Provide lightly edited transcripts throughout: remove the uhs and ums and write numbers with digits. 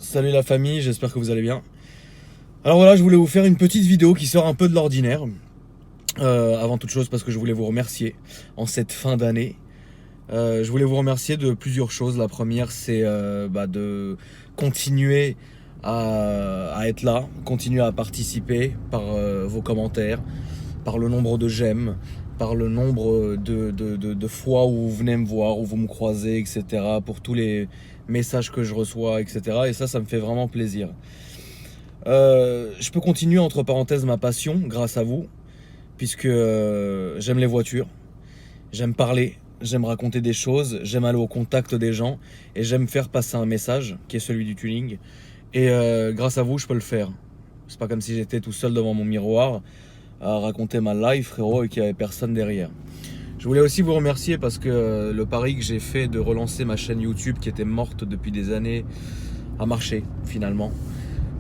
Salut la famille, j'espère que vous allez bien. Alors voilà, je voulais vous faire une petite vidéo qui sort un peu de l'ordinaire. Avant toute chose parce que je voulais vous remercier en cette fin d'année. Je voulais vous remercier de plusieurs choses. La première, c'est de continuer à être là, continuer à participer par vos commentaires, par le nombre de j'aime, par le nombre de fois où vous venez me voir, où vous me croisez, etc. Pour tous les messages que je reçois, etc. Et ça me fait vraiment plaisir. Je peux continuer entre parenthèses ma passion grâce à vous, puisque j'aime les voitures, j'aime parler, j'aime raconter des choses, j'aime aller au contact des gens et j'aime faire passer un message qui est celui du tuning. Et grâce à vous, je peux le faire. C'est pas comme si j'étais tout seul devant mon miroir à raconter ma life, frérot, et qu'il n'y avait personne derrière. Je voulais aussi vous remercier parce que le pari que j'ai fait de relancer ma chaîne YouTube qui était morte depuis des années a marché finalement.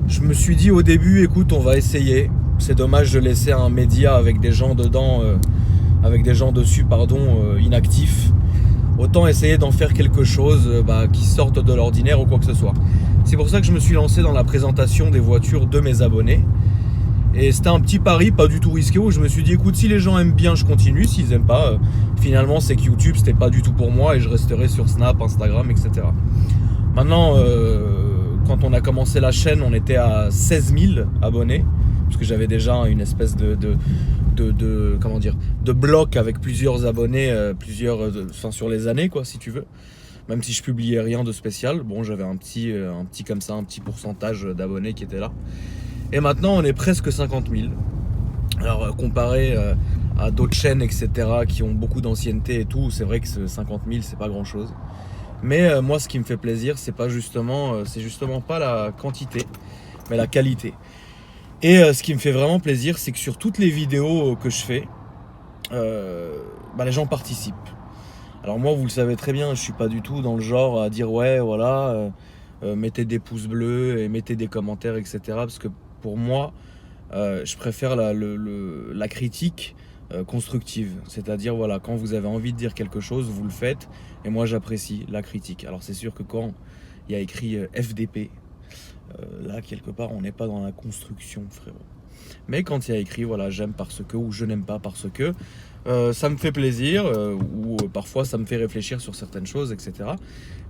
Je me suis dit au début, écoute, on va essayer. C'est dommage de laisser un média avec des gens dedans, avec des gens dessus, inactifs. Autant essayer d'en faire quelque chose qui sorte de l'ordinaire ou quoi que ce soit. C'est pour ça que je me suis lancé dans la présentation des voitures de mes abonnés. Et c'était un petit pari, pas du tout risqué, où je me suis dit, écoute, si les gens aiment bien, je continue. S'ils aiment pas, finalement, c'est que YouTube, c'était pas du tout pour moi et je resterai sur Snap, Instagram, etc. Maintenant, quand on a commencé la chaîne, on était à 16 000 abonnés, parce que j'avais déjà une espèce de bloc avec plusieurs abonnés, sur les années, quoi, si tu veux. Même si je publiais rien de spécial, bon, j'avais un petit pourcentage d'abonnés qui était là. Et maintenant, on est presque 50 000. Alors, comparé à d'autres chaînes, etc., qui ont beaucoup d'ancienneté et tout, c'est vrai que 50 000, c'est pas grand-chose. Mais moi, ce qui me fait plaisir, c'est justement pas la quantité, mais la qualité. Et ce qui me fait vraiment plaisir, c'est que sur toutes les vidéos que je fais, les gens participent. Alors moi, vous le savez très bien, je suis pas du tout dans le genre à dire ouais, voilà, mettez des pouces bleus et mettez des commentaires, etc. Parce que pour moi, je préfère la critique constructive. C'est-à-dire, voilà, quand vous avez envie de dire quelque chose, vous le faites. Et moi, j'apprécie la critique. Alors, c'est sûr que quand il y a écrit FDP, là, quelque part, on n'est pas dans la construction, frérot. Mais quand il y a écrit, voilà, j'aime parce que, ou je n'aime pas parce que, ça me fait plaisir, ou parfois ça me fait réfléchir sur certaines choses, etc.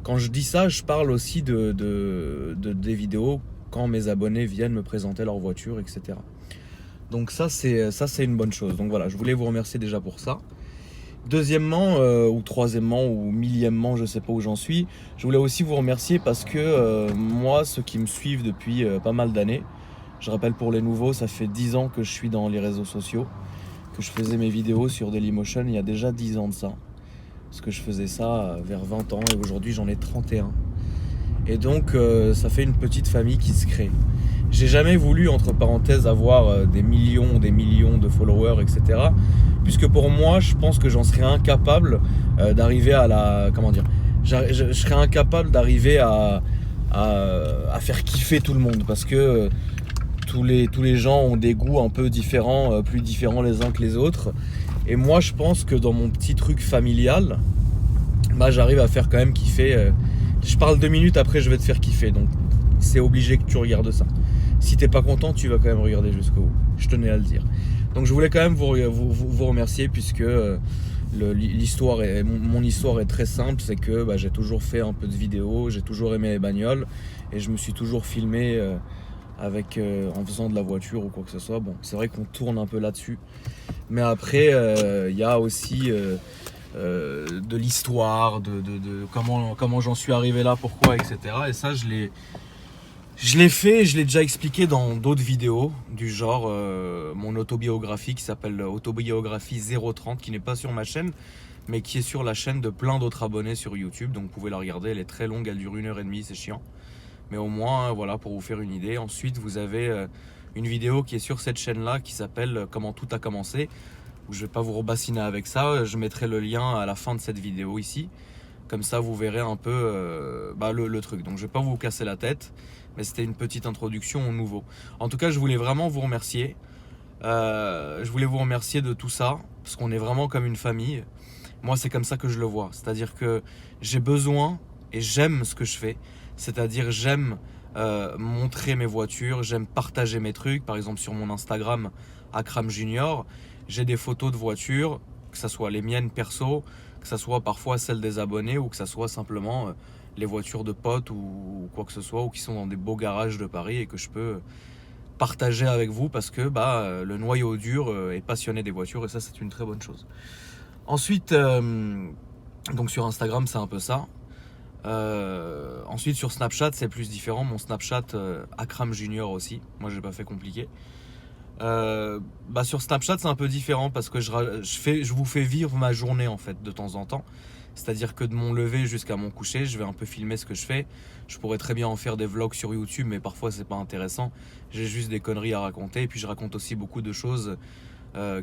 Quand je dis ça, je parle aussi des vidéos quand mes abonnés viennent me présenter leur voiture, etc. Donc ça c'est une bonne chose. Donc voilà, je voulais vous remercier déjà pour ça. Deuxièmement, ou troisièmement, ou millièmement, je sais pas où j'en suis, je voulais aussi vous remercier parce que moi, ceux qui me suivent depuis pas mal d'années, je rappelle pour les nouveaux, ça fait 10 ans que je suis dans les réseaux sociaux, que je faisais mes vidéos sur Dailymotion il y a déjà 10 ans de ça. Parce que je faisais ça vers 20 ans et aujourd'hui j'en ai 31. Et donc ça fait une petite famille qui se crée. J'ai jamais voulu, entre parenthèses, avoir des millions de followers, etc. Puisque pour moi, je pense que j'en serais incapable d'arriver à la... Comment dire, je serais incapable d'arriver à faire kiffer tout le monde. Parce que tous les gens ont des goûts un peu différents, plus différents les uns que les autres. Et moi, je pense que dans mon petit truc familial, j'arrive à faire quand même kiffer. Je parle 2 minutes, après je vais te faire kiffer. Donc c'est obligé que tu regardes ça. Si t'es pas content, tu vas quand même regarder jusqu'au bout. Je tenais à le dire. Donc je voulais quand même vous remercier puisque mon histoire est très simple. C'est que j'ai toujours fait un peu de vidéos, j'ai toujours aimé les bagnoles et je me suis toujours filmé en faisant de la voiture ou quoi que ce soit. Bon, c'est vrai qu'on tourne un peu là-dessus. Mais après, il y a aussi de l'histoire, de comment j'en suis arrivé là, pourquoi, etc. Et ça, je l'ai fait, je l'ai déjà expliqué dans d'autres vidéos du genre mon autobiographie qui s'appelle Autobiographie 030 qui n'est pas sur ma chaîne mais qui est sur la chaîne de plein d'autres abonnés sur YouTube. Donc vous pouvez la regarder, elle est très longue, elle dure 1h30, c'est chiant. Mais au moins, voilà, pour vous faire une idée. Ensuite, vous avez une vidéo qui est sur cette chaîne-là qui s'appelle Comment tout a commencé. Où je vais pas vous rebassiner avec ça, je mettrai le lien à la fin de cette vidéo ici. Comme ça, vous verrez un peu le truc. Donc je vais pas vous casser la tête. Mais c'était une petite introduction au nouveau. En tout cas, je voulais vraiment vous remercier. Je voulais vous remercier de tout ça, parce qu'on est vraiment comme une famille. Moi, c'est comme ça que je le vois. C'est-à-dire que j'ai besoin et j'aime ce que je fais. C'est-à-dire j'aime montrer mes voitures, j'aime partager mes trucs. Par exemple sur mon Instagram, Akram Junior, j'ai des photos de voitures, que ce soit les miennes perso, que ce soit parfois celles des abonnés ou que ce soit simplement les voitures de potes ou quoi que ce soit, ou qui sont dans des beaux garages de Paris et que je peux partager avec vous parce que le noyau dur est passionné des voitures et ça c'est une très bonne chose. Ensuite, donc sur Instagram c'est un peu ça. Ensuite sur Snapchat c'est plus différent. Mon Snapchat Akram Junior aussi. Moi j'ai pas fait compliqué. Sur Snapchat c'est un peu différent parce que je vous fais vivre ma journée en fait de temps en temps. C'est-à-dire que de mon lever jusqu'à mon coucher, je vais un peu filmer ce que je fais. Je pourrais très bien en faire des vlogs sur YouTube, mais parfois c'est pas intéressant. J'ai juste des conneries à raconter. Et puis je raconte aussi beaucoup de choses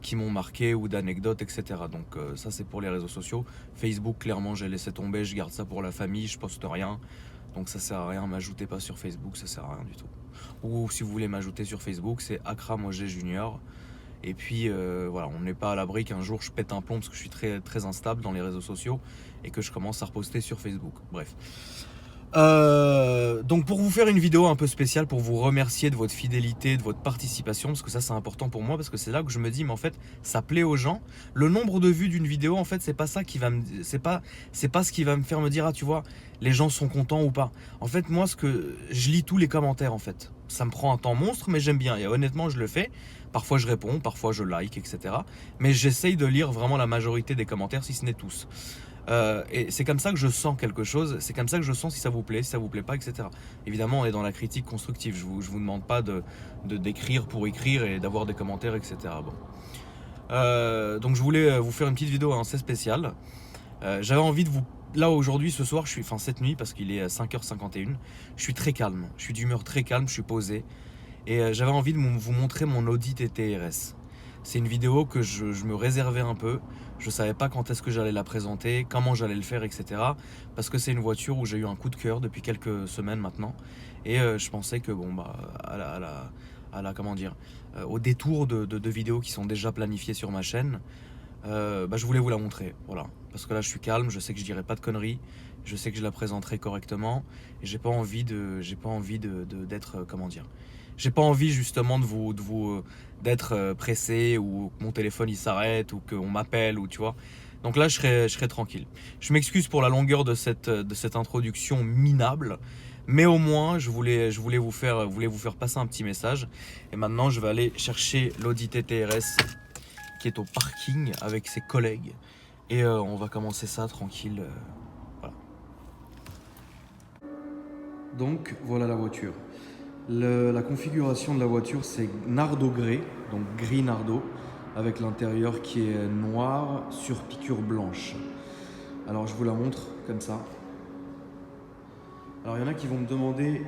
qui m'ont marqué ou d'anecdotes, etc. Donc ça c'est pour les réseaux sociaux. Facebook, clairement j'ai laissé tomber, je garde ça pour la famille, je poste rien. Donc ça sert à rien, m'ajoutez pas sur Facebook, ça sert à rien du tout. Ou si vous voulez m'ajouter sur Facebook, c'est Akram OG Junior. Et puis voilà, on n'est pas à l'abri qu'un jour je pète un plomb parce que je suis très, très instable dans les réseaux sociaux et que je commence à reposter sur Facebook. Bref. Donc pour vous faire une vidéo un peu spéciale, pour vous remercier de votre fidélité, de votre participation, parce que ça c'est important pour moi, parce que c'est là que je me dis mais en fait ça plaît aux gens. Le nombre de vues d'une vidéo en fait c'est pas ça qui va me, c'est pas ce qui va me faire me dire ah tu vois les gens sont contents ou pas. En fait moi je lis tous les commentaires en fait. Ça me prend un temps monstre mais j'aime bien et honnêtement je le fais. Parfois je réponds, parfois je like, etc. Mais j'essaye de lire vraiment la majorité des commentaires, si ce n'est tous. Et c'est comme ça que je sens quelque chose, c'est comme ça que je sens si ça vous plaît, si ça vous plaît pas, etc. Évidemment, on est dans la critique constructive, je vous demande pas d'écrire pour écrire et d'avoir des commentaires, etc. Bon. Donc je voulais vous faire une petite vidéo assez spéciale. J'avais envie de vous... Là aujourd'hui, ce soir, cette nuit, parce qu'il est 5h51, je suis très calme, je suis d'humeur très calme, je suis posé. Et j'avais envie de vous montrer mon Audi TT RS. C'est une vidéo que je me réservais un peu. Je savais pas quand est-ce que j'allais la présenter, comment j'allais le faire, etc. Parce que c'est une voiture où j'ai eu un coup de cœur depuis quelques semaines maintenant. Et je pensais que au détour de vidéos qui sont déjà planifiées sur ma chaîne, je voulais vous la montrer. Voilà. Parce que là je suis calme, je sais que je dirai pas de conneries, je sais que je la présenterai correctement. Et j'ai pas envie d'être j'ai pas envie justement d'être pressé ou que mon téléphone il s'arrête ou qu'on m'appelle ou tu vois. Donc là je serai tranquille. Je m'excuse pour la longueur de cette introduction minable, mais au moins je voulais vous faire passer un petit message. Et maintenant je vais aller chercher l'Audi TT RS qui est au parking avec ses collègues et on va commencer ça tranquille. Voilà. Donc voilà la voiture. La configuration de la voiture c'est Nardo Grey, donc gris Nardo, avec l'intérieur qui est noir sur piqûre blanche. Alors je vous la montre comme ça. Alors il y en a qui vont me demander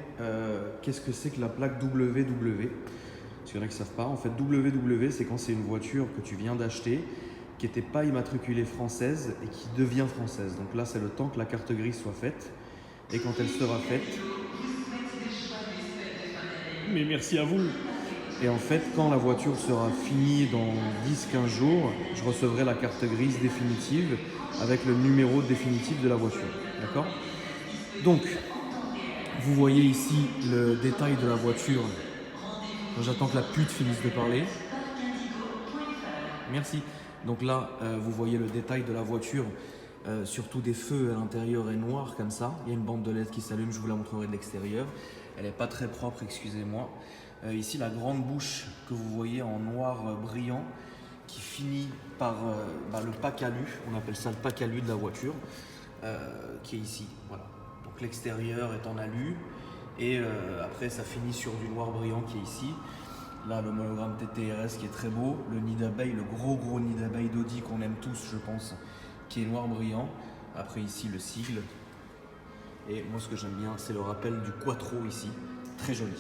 qu'est-ce que c'est que la plaque WW. Parce qu'il y en a qui ne savent pas. En fait WW c'est quand c'est une voiture que tu viens d'acheter, qui n'était pas immatriculée française et qui devient française. Donc là c'est le temps que la carte grise soit faite. Et quand elle sera faite... Mais merci à vous. Et en fait, quand la voiture sera finie dans 10-15 jours, je recevrai la carte grise définitive avec le numéro définitif de la voiture. D'accord ? Donc, vous voyez ici le détail de la voiture. J'attends que la pute finisse de parler. Merci. Donc là, vous voyez le détail de la voiture. Surtout des feux à l'intérieur est noir comme ça. Il y a une bande de LED qui s'allume, je vous la montrerai de l'extérieur. Elle n'est pas très propre, excusez-moi. Ici la grande bouche que vous voyez en noir brillant qui finit par le pack alu, on appelle ça le pack alu de la voiture, qui est ici. Voilà. Donc l'extérieur est en alu et après ça finit sur du noir brillant qui est ici. Là le monogramme TTRS qui est très beau, le nid d'abeille, le gros nid d'abeille d'Audi qu'on aime tous je pense, qui est noir brillant. Après ici le sigle. Et moi ce que j'aime bien c'est le rappel du Quattro ici, très joli.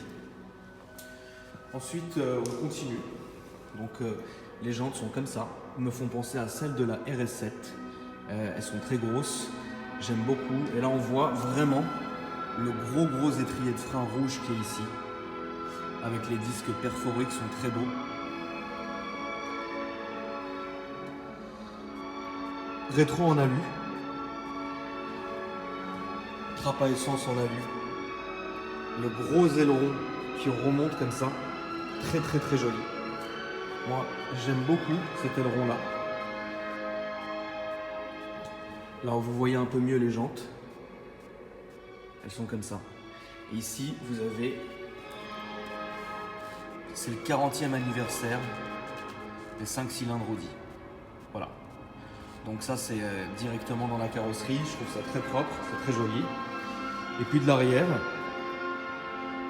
Ensuite on continue. Donc les jantes sont comme ça, me font penser à celles de la RS7. Elles sont très grosses, j'aime beaucoup. Et là on voit vraiment le gros étrier de frein rouge qui est ici, avec les disques perforés qui sont très beaux. Rétro en alu. Trappe à essence en alu. le gros aileron qui remonte comme ça. Très très très joli. Moi j'aime beaucoup cet aileron là. Là vous voyez un peu mieux les jantes. Elles sont comme ça. Et ici vous avez, c'est le 40e anniversaire des 5 cylindres Audi. Voilà. Donc ça c'est directement dans la carrosserie. Je trouve ça très propre, c'est très joli. Et puis de l'arrière,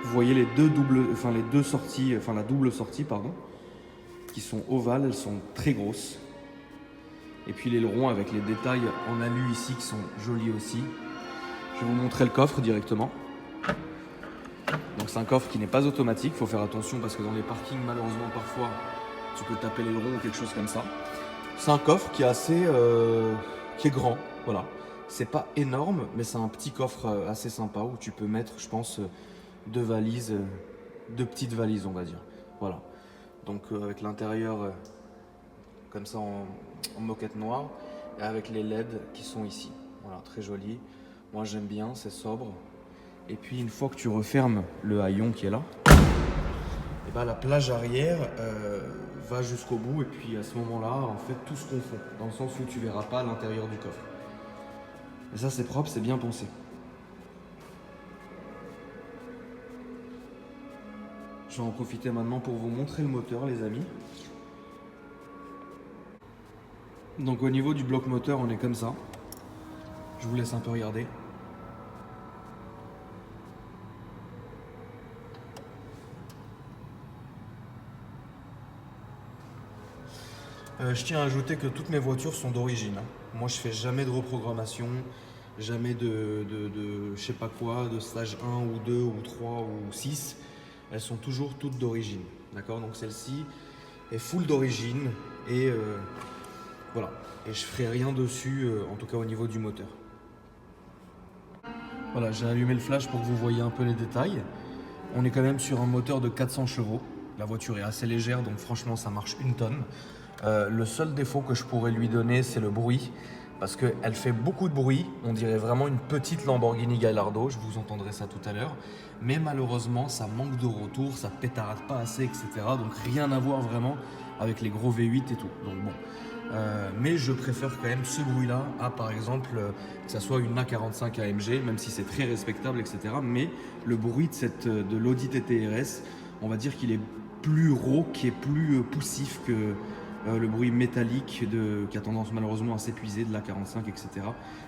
vous voyez les deux sorties, enfin la double sortie pardon, qui sont ovales, elles sont très grosses. Et puis l'aileron avec les détails en alu ici qui sont jolis aussi. Je vais vous montrer le coffre directement. Donc c'est un coffre qui n'est pas automatique, il faut faire attention parce que dans les parkings malheureusement parfois tu peux taper l'aileron ou quelque chose comme ça. C'est un coffre qui est assez, qui est grand, voilà. C'est pas énorme, mais c'est un petit coffre assez sympa où tu peux mettre, je pense, deux valises, deux petites valises, on va dire. Voilà. Donc avec l'intérieur comme ça en moquette noire et avec les LED qui sont ici. Voilà, très joli. Moi j'aime bien, c'est sobre. Et puis une fois que tu refermes le haillon qui est là, et ben, la plage arrière va jusqu'au bout et puis à ce moment-là, en fait, tout se confond dans le sens où tu verras pas l'intérieur du coffre. Et ça, c'est propre, c'est bien pensé. Je vais en profiter maintenant pour vous montrer le moteur, les amis. Donc au niveau du bloc moteur, on est comme ça. Je vous laisse un peu regarder. Je tiens à ajouter que toutes mes voitures sont d'origine. Moi, je fais jamais de reprogrammation, jamais de je sais pas quoi, de stage 1 ou 2 ou 3 ou 6. Elles sont toujours toutes d'origine. D'accord? Donc celle-ci est full d'origine et voilà. Et je ferai rien dessus, en tout cas au niveau du moteur. Voilà, j'ai allumé le flash pour que vous voyez un peu les détails. On est quand même sur un moteur de 400 chevaux. La voiture est assez légère, donc franchement, ça marche 1 tonne. Le seul défaut que je pourrais lui donner, c'est le bruit. Parce qu'elle fait beaucoup de bruit. On dirait vraiment une petite Lamborghini Gallardo. Je vous entendrai ça tout à l'heure. Mais malheureusement, ça manque de retour, ça pétarade pas assez, etc. Donc rien à voir vraiment avec les gros V8 et tout. Donc bon. Mais je préfère quand même ce bruit-là à par exemple que ça soit une A45 AMG, même si c'est très respectable, etc. Mais le bruit de l'Audi TT RS, on va dire qu'il est plus rauque et plus poussif que le bruit métallique qui a tendance malheureusement à s'épuiser de l'A45, etc.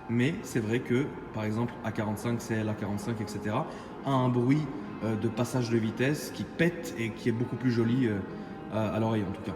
Mais c'est vrai que par exemple A45, CL A45, etc. a un bruit de passage de vitesse qui pète et qui est beaucoup plus joli à l'oreille en tout cas.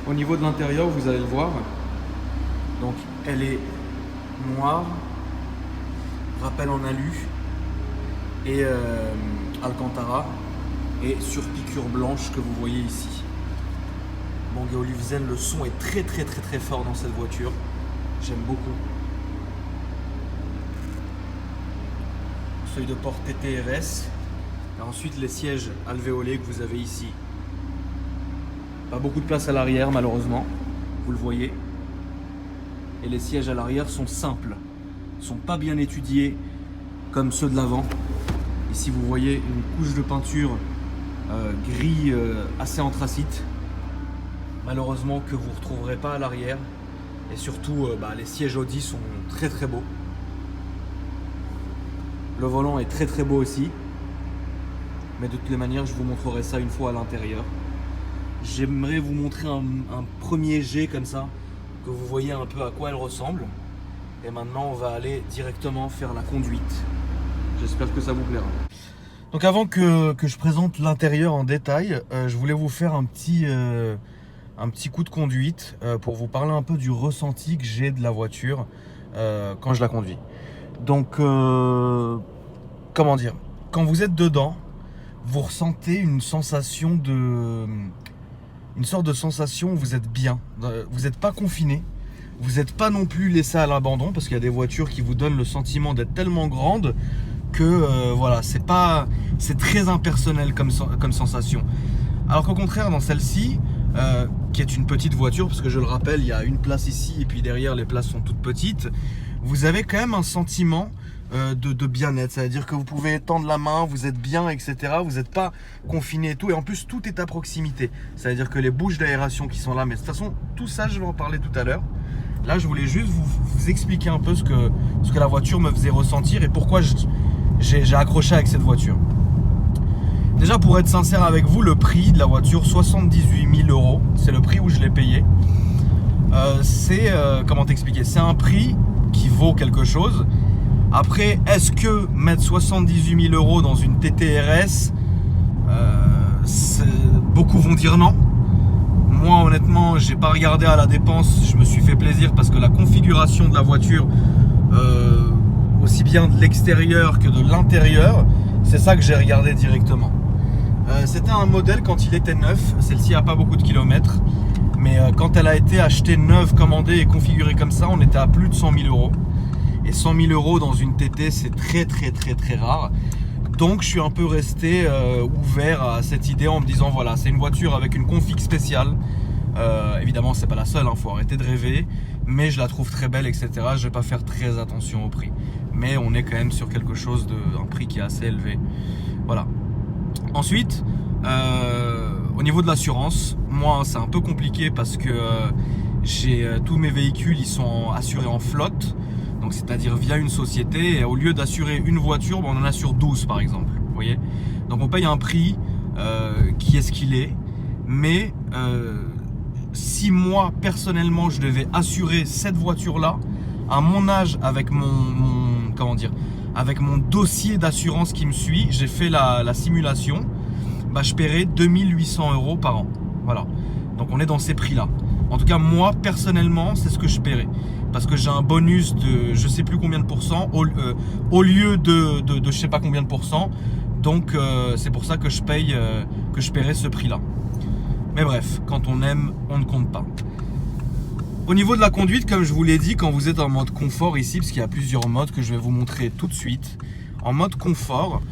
Au niveau de l'intérieur, vous allez le voir, donc elle est noire, rappel en alu et Alcantara et sur piqûre blanche que vous voyez ici. Bangé Olufsen, le son est très fort dans cette voiture, j'aime beaucoup. Seuil de porte TTRS et ensuite les sièges alvéolés que vous avez ici. Pas beaucoup de place à l'arrière malheureusement, vous le voyez. Et les sièges à l'arrière sont simples, sont pas bien étudiés comme ceux de l'avant. Ici vous voyez une couche de peinture gris assez anthracite. Malheureusement que vous ne retrouverez pas à l'arrière. Et surtout les sièges Audi sont très beaux. Le volant est très beau aussi. Mais de toutes les manières je vous montrerai ça une fois à l'intérieur. J'aimerais vous montrer un premier jet comme ça, que vous voyez un peu à quoi elle ressemble. Et maintenant on va aller directement faire la conduite. J'espère que ça vous plaira. Donc avant que je présente l'intérieur en détail, je voulais vous faire un petit coup de conduite pour vous parler un peu du ressenti que j'ai de la voiture quand je la conduis. Donc comment dire, quand vous êtes dedans, vous ressentez une sensation une sorte de sensation où vous êtes bien. Vous n'êtes pas confiné, vous n'êtes pas non plus laissé à l'abandon, parce qu'il y a des voitures qui vous donnent le sentiment d'être tellement grandes que voilà, c'est très impersonnel comme sensation. Alors qu'au contraire, dans celle-ci, qui est une petite voiture, parce que je le rappelle, il y a une place ici et puis derrière les places sont toutes petites, vous avez quand même un sentiment de bien-être, c'est-à-dire que vous pouvez tendre la main, vous êtes bien, etc. Vous n'êtes pas confiné et tout, et en plus tout est à proximité, c'est-à-dire que les bouches d'aération qui sont là, mais de toute façon tout ça je vais en parler tout à l'heure. Là je voulais juste vous expliquer un peu ce que la voiture me faisait ressentir et pourquoi j'ai accroché avec cette voiture. Déjà, pour être sincère avec vous, le prix de la voiture, 78 000 €, c'est le prix où je l'ai payé. Comment t'expliquer, c'est un prix qui vaut quelque chose. Après, est-ce que mettre 78 000 € dans une TTRS, beaucoup vont dire non. Moi, honnêtement, j'ai pas regardé à la dépense, je me suis fait plaisir parce que la configuration de la voiture, aussi bien de l'extérieur que de l'intérieur, c'est ça que j'ai regardé directement. C'était un modèle quand il était neuf, celle-ci n'a pas beaucoup de kilomètres, mais quand elle a été achetée neuve, commandée et configurée comme ça, on était à plus de 100 000 €. Et 100 000 € dans une TT, c'est très rare. Donc je suis un peu resté ouvert à cette idée en me disant voilà, c'est une voiture avec une config spéciale. Évidemment c'est pas la seule, faut arrêter de rêver, mais je la trouve très belle, etc. Je vais pas faire très attention au prix, mais on est quand même sur quelque chose un prix qui est assez élevé. Voilà. Ensuite, au niveau de l'assurance, moi c'est un peu compliqué parce que tous mes véhicules ils sont assurés en flotte. Donc c'est-à-dire via une société, et au lieu d'assurer une voiture, on en assure 12 par exemple, vous voyez. Donc on paye un prix qui est ce qu'il est, mais si moi personnellement je devais assurer cette voiture-là, à mon âge, avec avec mon dossier d'assurance qui me suit, j'ai fait la simulation, je paierais 2800 € par an, voilà. Donc on est dans ces prix-là. En tout cas, moi, personnellement, c'est ce que je paierais. Parce que j'ai un bonus de je sais plus combien de pourcents au lieu de je sais pas combien de pourcents. Donc, c'est pour ça que je paierais ce prix-là. Mais bref, quand on aime, on ne compte pas. Au niveau de la conduite, comme je vous l'ai dit, quand vous êtes en mode confort ici, parce qu'il y a plusieurs modes que je vais vous montrer tout de suite. En mode confort,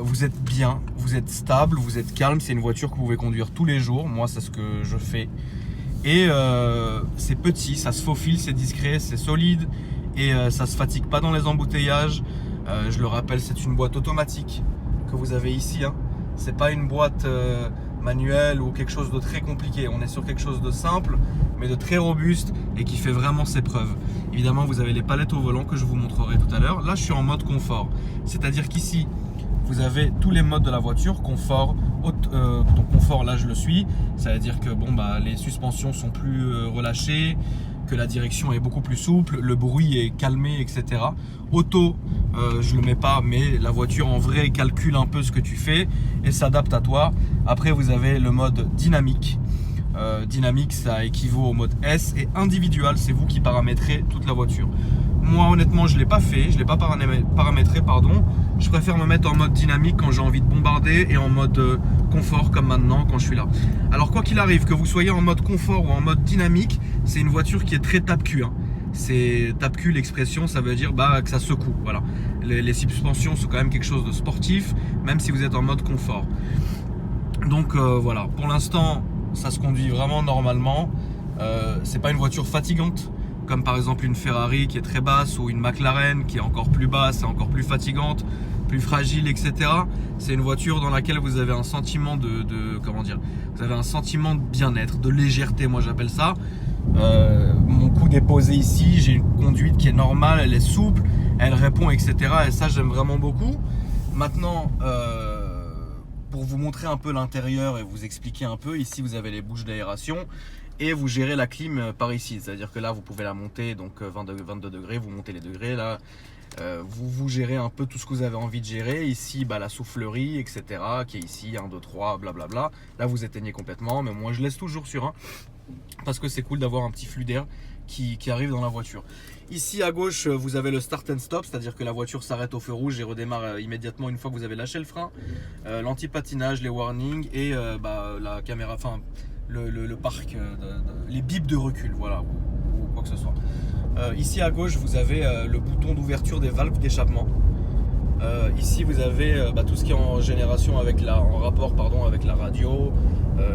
vous êtes bien, vous êtes stable, vous êtes calme. C'est une voiture que vous pouvez conduire tous les jours. Moi, c'est ce que je fais. Et c'est petit, ça se faufile, c'est discret, c'est solide et ça se fatigue pas dans les embouteillages. Je le rappelle, c'est une boîte automatique que vous avez ici. C'est pas une boîte manuelle ou quelque chose de très compliqué. On est sur quelque chose de simple mais de très robuste et qui fait vraiment ses preuves. Évidemment, vous avez les palettes au volant que je vous montrerai tout à l'heure. Là, je suis en mode confort, c'est-à-dire qu'ici, vous avez tous les modes de la voiture, confort, donc confort là je le suis, ça veut dire que les suspensions sont plus relâchées, que la direction est beaucoup plus souple, le bruit est calmé, etc. Auto, je le mets pas, mais la voiture en vrai calcule un peu ce que tu fais et s'adapte à toi. Après vous avez le mode dynamique. Dynamique ça équivaut au mode S, et individual c'est vous qui paramétrez toute la voiture. Moi honnêtement je l'ai pas fait, je l'ai pas paramétré pardon. Je préfère me mettre en mode dynamique quand j'ai envie de bombarder et en mode confort comme maintenant quand je suis là. Alors quoi qu'il arrive, que vous soyez en mode confort ou en mode dynamique, c'est une voiture qui est très tape-cul. C'est tape-cul, l'expression, ça veut dire que ça secoue. Voilà. Les suspensions sont quand même quelque chose de sportif, même si vous êtes en mode confort. Donc voilà, pour l'instant ça se conduit vraiment normalement. C'est pas une voiture fatigante comme par exemple une Ferrari qui est très basse ou une McLaren qui est encore plus basse et encore plus fatigante, plus fragile, etc. C'est une voiture dans laquelle vous avez un sentiment vous avez un sentiment de bien-être, de légèreté, moi j'appelle ça. Mon coude est posé ici, j'ai une conduite qui est normale, elle est souple, elle répond, etc. Et ça j'aime vraiment beaucoup. Maintenant, pour vous montrer un peu l'intérieur et vous expliquer un peu, ici vous avez les bouches d'aération. Et vous gérez la clim par ici, c'est-à-dire que là vous pouvez la monter, donc 22 degrés, vous montez les degrés là, vous gérez un peu tout ce que vous avez envie de gérer. Ici la soufflerie, etc., qui est ici 1, 2, 3, blablabla. Là vous éteignez complètement, mais moi je laisse toujours sur 1 parce que c'est cool d'avoir un petit flux d'air qui arrive dans la voiture. Ici à gauche, vous avez le start and stop, c'est-à-dire que la voiture s'arrête au feu rouge et redémarre immédiatement une fois que vous avez lâché le frein. L'anti-patinage, les warnings et la caméra, enfin le parc, les bips de recul, voilà, ou quoi que ce soit. Ici à gauche, vous avez le bouton d'ouverture des valves d'échappement. Ici vous avez tout ce qui est en génération avec en rapport avec la radio,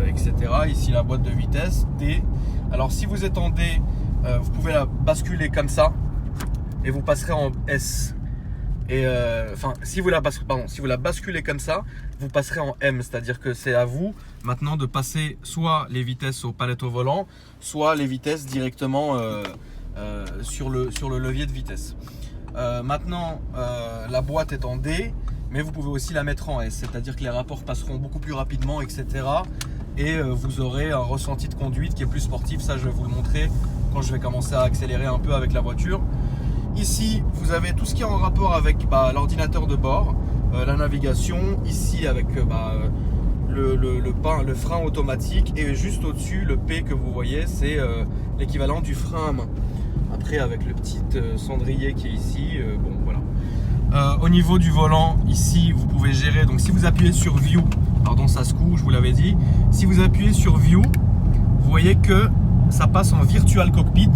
etc. Ici la boîte de vitesse D. Alors si vous êtes en D, vous pouvez la basculer comme ça et vous passerez en S. Et si vous la basculez comme ça, vous passerez en M, c'est-à-dire que c'est à vous maintenant de passer soit les vitesses aux palettes au volant, soit les vitesses directement sur le levier de vitesse. Maintenant, la boîte est en D, mais vous pouvez aussi la mettre en S, c'est-à-dire que les rapports passeront beaucoup plus rapidement, etc. Et vous aurez un ressenti de conduite qui est plus sportif. Ça, je vais vous le montrer quand je vais commencer à accélérer un peu avec la voiture. Ici, vous avez tout ce qui est en rapport avec l'ordinateur de bord, la navigation, ici avec le frein automatique, et juste au-dessus, le P que vous voyez, c'est l'équivalent du frein à main. Après, avec le petit cendrier qui est ici, bon voilà. Au niveau du volant, ici, vous pouvez gérer. Donc, si vous appuyez sur View, pardon, ça se coud, je vous l'avais dit. Si vous appuyez sur View, vous voyez que ça passe en Virtual Cockpit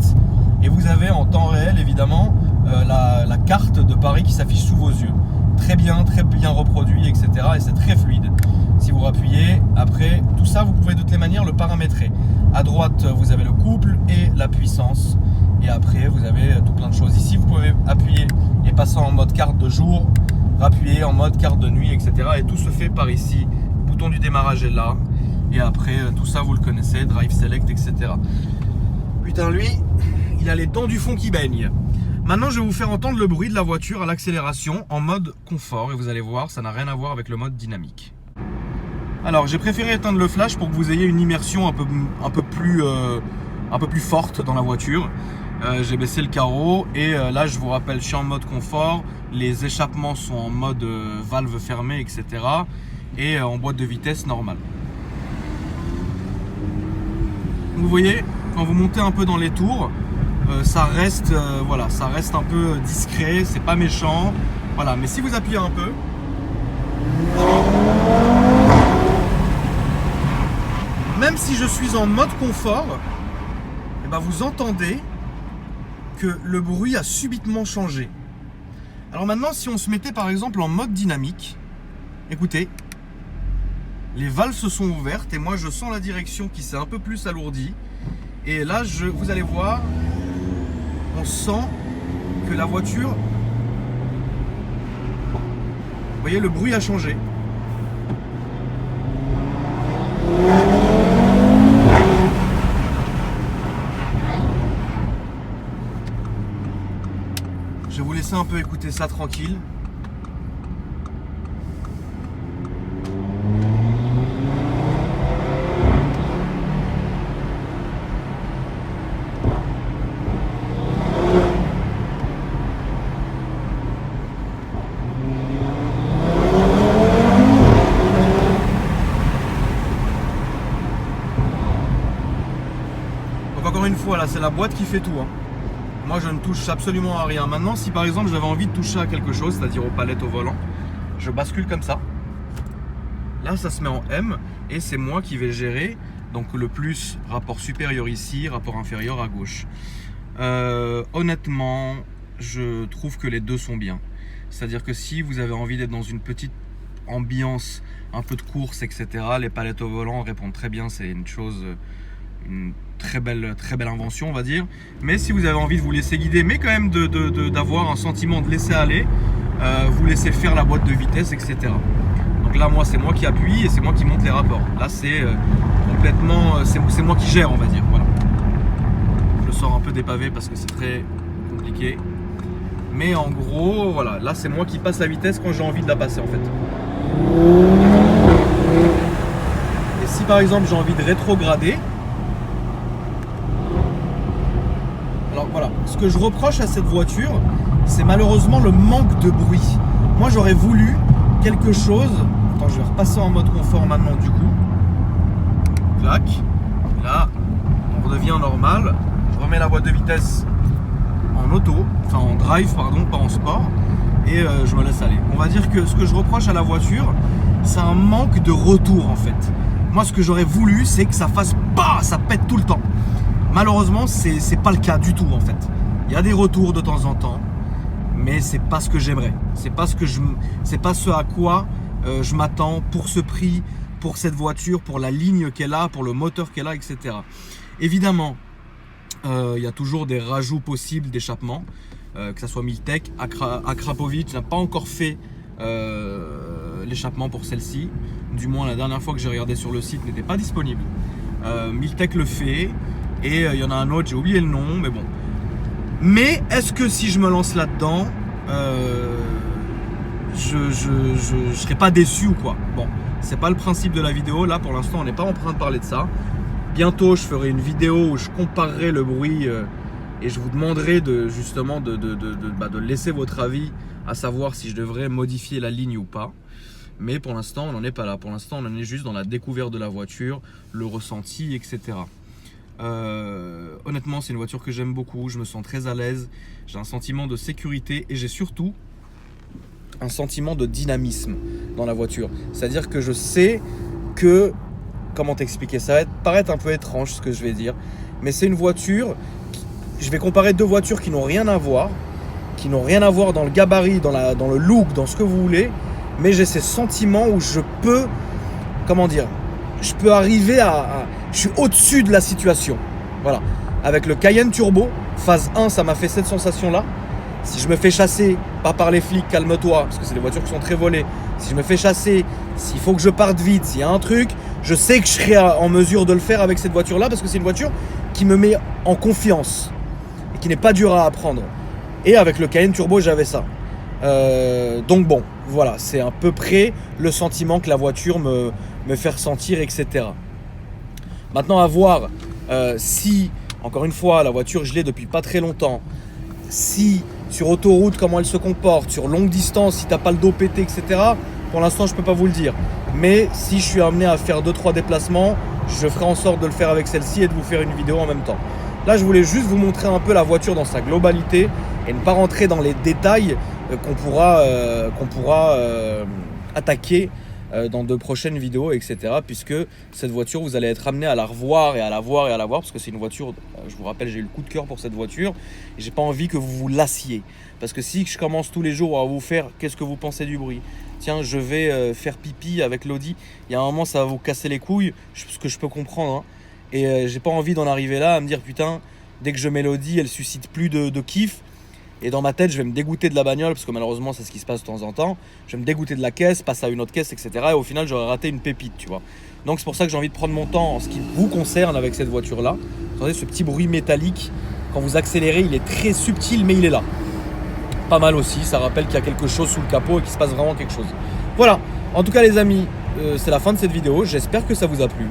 et vous avez en temps réel, évidemment, la carte de Paris qui s'affiche sous vos yeux. Très bien reproduit, etc. Et c'est très fluide. Si vous appuyez, après, tout ça, vous pouvez de toutes les manières le paramétrer. À droite, vous avez le couple et la puissance. Et après, vous avez tout plein de choses. Ici, vous pouvez appuyer et passer en mode carte de jour, appuyer en mode carte de nuit, etc. Et tout se fait par ici. Le bouton du démarrage est là. Et après, tout ça, vous le connaissez, Drive Select, etc. Putain, lui, il a les dents du fond qui baignent. Maintenant, je vais vous faire entendre le bruit de la voiture à l'accélération en mode confort. Et vous allez voir, ça n'a rien à voir avec le mode dynamique. Alors, j'ai préféré éteindre le flash pour que vous ayez une immersion un peu plus forte dans la voiture. J'ai baissé le carreau et là, je vous rappelle, je suis en mode confort. Les échappements sont en mode valve fermée, etc. Et en boîte de vitesse normale. Vous voyez, quand vous montez un peu dans les tours, ça reste un peu discret, c'est pas méchant. Voilà, mais si vous appuyez un peu, même si je suis en mode confort, et ben vous entendez que le bruit a subitement changé. Alors maintenant, si on se mettait par exemple en mode dynamique, écoutez, les valves se sont ouvertes et moi je sens la direction qui s'est un peu plus alourdie. Et là, vous allez voir, on sent que la voiture, vous voyez, le bruit a changé. Je vais vous laisser un peu écouter ça tranquille. Donc encore une fois, là c'est la boîte qui fait tout, hein. Moi je ne touche absolument à rien. Maintenant, si par exemple j'avais envie de toucher à quelque chose, c'est-à-dire aux palettes au volant, je bascule comme ça. Là ça se met en M et c'est moi qui vais gérer. Donc le plus, rapport supérieur ici, rapport inférieur à gauche. Honnêtement, je trouve que les deux sont bien. C'est-à-dire que si vous avez envie d'être dans une petite ambiance, un peu de course, etc., les palettes au volant répondent très bien. C'est une chose, une très belle invention, on va dire. Mais si vous avez envie de vous laisser guider, mais quand même d'avoir un sentiment de laisser aller, vous laissez faire la boîte de vitesse, etc. Donc là, moi, c'est moi qui appuie et c'est moi qui monte les rapports. Là, c'est complètement, c'est moi qui gère, on va dire. Voilà. Je sors un peu des pavés parce que c'est très compliqué. Mais en gros, voilà, là, c'est moi qui passe la vitesse quand j'ai envie de la passer, en fait. Et si par exemple j'ai envie de rétrograder, alors voilà, ce que je reproche à cette voiture, c'est malheureusement le manque de bruit. Moi j'aurais voulu quelque chose. Attends, je vais repasser en mode confort maintenant du coup. Clac. Là, on redevient normal. Je remets la boîte de vitesse en auto, enfin en drive pardon, pas en sport, et je me laisse aller. On va dire que ce que je reproche à la voiture, c'est un manque de retour en fait. Moi ce que j'aurais voulu, c'est que ça fasse bah, ça pète tout le temps. Malheureusement c'est pas le cas du tout en fait. Il y a des retours de temps en temps, mais c'est pas ce que j'aimerais. C'est pas ce à quoi je m'attends pour ce prix, pour cette voiture, pour la ligne qu'elle a, pour le moteur qu'elle a, etc. Évidemment, il y a toujours des rajouts possibles d'échappement, que ce soit Miltech. Akrapovic n'a pas encore fait l'échappement pour celle-ci. Du moins, la dernière fois que j'ai regardé sur le site n'était pas disponible. Miltech le fait, et il y en a un autre, j'ai oublié le nom, mais bon. Mais est-ce que si je me lance là-dedans, je serai pas déçu ou quoi? Bon, c'est pas le principe de la vidéo. Là, pour l'instant, on n'est pas en train de parler de ça. Bientôt, je ferai une vidéo où je comparerai le bruit et je vous demanderai justement de laisser votre avis, à savoir si je devrais modifier la ligne ou pas. Mais pour l'instant, on n'en est pas là. Pour l'instant, on en est juste dans la découverte de la voiture, le ressenti, etc. Honnêtement, c'est une voiture que j'aime beaucoup. Je me sens très à l'aise. J'ai un sentiment de sécurité et j'ai surtout un sentiment de dynamisme dans la voiture. C'est-à-dire que je sais que... Comment t'expliquer? Ça va paraître un peu étrange ce que je vais dire, mais c'est une voiture je vais comparer deux voitures qui n'ont rien à voir, dans le gabarit, dans le look, dans ce que vous voulez, mais j'ai ces sentiments où je peux, comment dire, je peux arriver je suis au-dessus de la situation. Voilà. Avec le Cayenne Turbo, phase 1, ça m'a fait cette sensation-là. Si je me fais chasser, pas par les flics, calme-toi, parce que c'est des voitures qui sont très volées. Si je me fais chasser, s'il faut que je parte vite, s'il y a un truc, je sais que je serai en mesure de le faire avec cette voiture-là, parce que c'est une voiture qui me met en confiance et qui n'est pas dure à apprendre. Et avec le Cayenne Turbo, j'avais ça. Donc bon, voilà, c'est à peu près le sentiment que la voiture me fait ressentir, etc. Maintenant, à voir si, encore une fois, la voiture, je l'ai depuis pas très longtemps. Si sur autoroute, comment elle se comporte, sur longue distance, si t'as pas le dos pété, etc. Pour l'instant, je peux pas vous le dire. Mais si je suis amené à faire 2-3 déplacements, je ferai en sorte de le faire avec celle-ci et de vous faire une vidéo en même temps. Là, je voulais juste vous montrer un peu la voiture dans sa globalité et ne pas rentrer dans les détails qu'on pourra attaquer dans de prochaines vidéos, etc. Puisque cette voiture, vous allez être amené à la revoir et à la voir et à la voir, parce que c'est une voiture, je vous rappelle, j'ai eu le coup de cœur pour cette voiture et j'ai pas envie que vous vous lassiez. Parce que si je commence tous les jours à vous faire qu'est-ce que vous pensez du bruit, tiens, je vais faire pipi avec l'Audi, il y a un moment ça va vous casser les couilles, ce que je peux comprendre, hein. Et j'ai pas envie d'en arriver là à me dire putain, dès que je mets l'Audi, elle suscite plus de kiff. Et dans ma tête, je vais me dégoûter de la bagnole, parce que malheureusement, c'est ce qui se passe de temps en temps. Je vais me dégoûter de la caisse, passer à une autre caisse, etc. Et au final, j'aurais raté une pépite, tu vois. Donc c'est pour ça que j'ai envie de prendre mon temps en ce qui vous concerne avec cette voiture-là. Vous entendez ce petit bruit métallique. Quand vous accélérez, il est très subtil, mais il est là. Pas mal aussi, ça rappelle qu'il y a quelque chose sous le capot et qu'il se passe vraiment quelque chose. Voilà, en tout cas les amis, c'est la fin de cette vidéo. J'espère que ça vous a plu.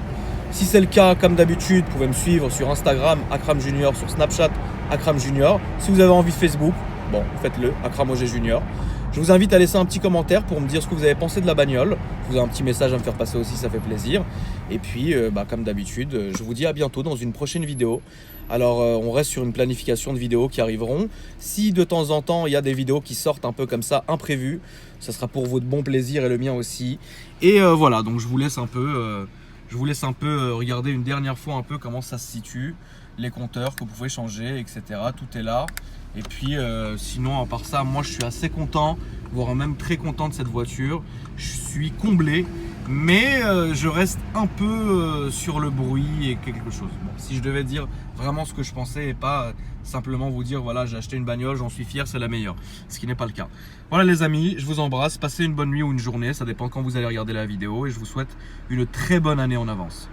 Si c'est le cas, comme d'habitude, vous pouvez me suivre sur Instagram, Akram Junior, sur Snapchat, Akram Junior. Si vous avez envie de Facebook, bon, faites-le, Akram OG Junior. Je vous invite à laisser un petit commentaire pour me dire ce que vous avez pensé de la bagnole. Je vous ai un petit message à me faire passer aussi, ça fait plaisir. Et puis, comme d'habitude, je vous dis à bientôt dans une prochaine vidéo. Alors, on reste sur une planification de vidéos qui arriveront. Si de temps en temps, il y a des vidéos qui sortent un peu comme ça, imprévues, ça sera pour votre bon plaisir et le mien aussi. Et voilà, donc je vous laisse un peu... regarder une dernière fois un peu comment ça se situe, les compteurs que vous pouvez changer, etc. Tout est là. Et puis sinon, à part ça, moi je suis assez content, voire même très content de cette voiture. Je suis comblé, mais je reste un peu sur le bruit et quelque chose. Bon, si je devais dire vraiment ce que je pensais et pas simplement vous dire voilà, j'ai acheté une bagnole, j'en suis fier, c'est la meilleure. Ce qui n'est pas le cas. Voilà les amis, je vous embrasse, passez une bonne nuit ou une journée, ça dépend quand vous allez regarder la vidéo et je vous souhaite une très bonne année en avance.